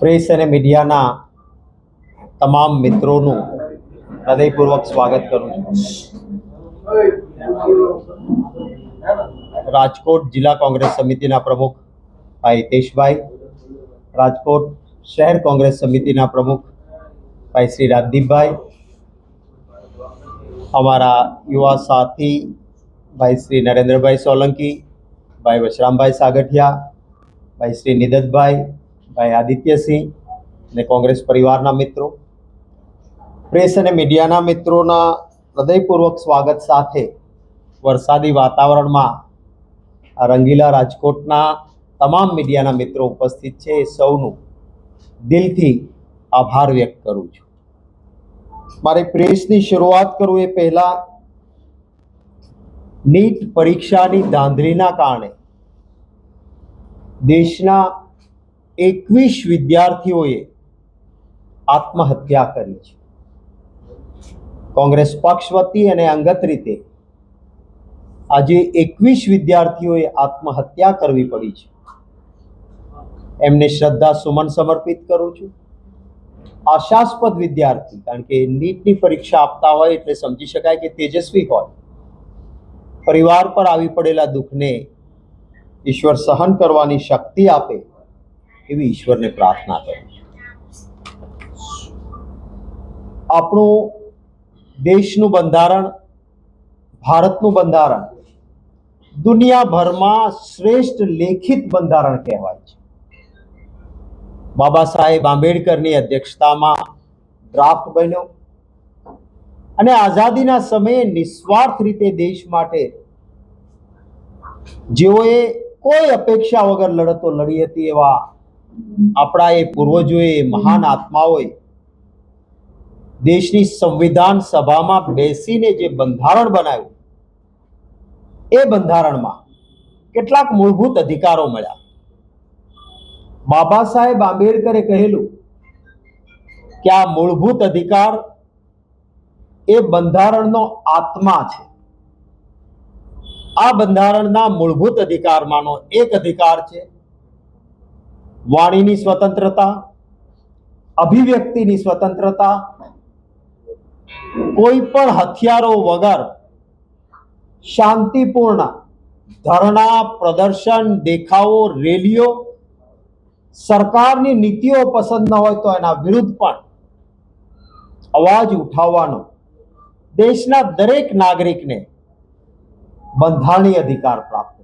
Press અને મીડિયાના તમામ મિત્રોનું હૃદયપૂર્વક સ્વાગત કરું છું. રાજકોટ જિલ્લા કોંગ્રેસ સમિતિના પ્રમુખ ભાઈ હિતેશભાઈ, રાજકોટ શહેર કોંગ્રેસ સમિતિના પ્રમુખ ભાઈ શ્રી રાજદીપભાઈ, અમારા યુવા સાથી ભાઈ શ્રી નરેન્દ્રભાઈ સોલંકી, ભાઈ વશરામભાઈ સાગઠિયા, ભાઈ શ્રી નિદતભાઈ, ભાઈ આદિત્યસિંહ અને કોંગ્રેસ પરિવારના મિત્રો, પ્રેસ અને મીડિયાના મિત્રોના હૃદયપૂર્વક સ્વાગત સાથે વરસાદી વાતાવરણમાં રંગીલા રાજકોટના તમામ મીડિયાના મિત્રો ઉપસ્થિત છે એ સૌનું દિલથી આભાર વ્યક્ત કરું છું. મારે પ્રેસની શરૂઆત કરું એ પહેલા નીટ પરીક્ષાની ધાંધલીના કારણે દેશના 21 વિદ્યાર્થીઓએ આત્મહત્યા કરી છે. કોંગ્રેસ પક્ષ વતી અને અંગત રીતે આજે 21 વિદ્યાર્થીઓએ આત્મહત્યા કરવી પડી છે. એમને શ્રદ્ધા સુમન સમર્પિત કરું છું. આશાસ્પદ વિદ્યાર્થી, કારણ કે નીટની પરીક્ષા આપતા હોય એટલે સમજી શકાય કે તેજસ્વી હોય. પરિવાર પર આવી પડેલા દુઃખને ઈશ્વર સહન કરવાની શક્તિ આપે એવી ઈશ્વરને પ્રાર્થના કરું છું. આપણું દેશનું બંધારણ, ભારતનું બંધારણ દુનિયાભરમાં શ્રેષ્ઠ લેખિત બંધારણ કહેવાય છે. બાબા સાહેબ આંબેડકરની અધ્યક્ષતામાં ડ્રાફ્ટ બન્યો અને આઝાદીના સમયે નિસ્વાર્થ રીતે દેશ માટે જેઓએ કોઈ અપેક્ષા વગર લડતો લડી હતી એવા આપણા એ પૂર્વજોએ, મહાન આત્માઓએ દેશની સંવિધાન સભામાં બેસીને જે બંધારણ બનાવ્યું એ બંધારણમાં કેટલાક મૂળભૂત અધિકારો મળ્યા. બાબા સાહેબ આંબેડકરે કહેલું કે આ મૂળભૂત અધિકાર એ બંધારણનો આત્મા છે. આ બંધારણના મૂળભૂત અધિકારમાંનો એક અધિકાર છે વાણીની સ્વતંત્રતા, અભિવ્યક્તિની સ્વતંત્રતા, કોઈ પણ હથિયારો વગર શાંતિપૂર્ણ ધરણા, પ્રદર્શન, દેખાવો, રેલીઓ, સરકારની નીતિઓ પસંદ ન હોય તો એના વિરુદ્ધ પણ અવાજ ઉઠાવવાનો દેશના દરેક નાગરિકને બંધારણીય અધિકાર પ્રાપ્ત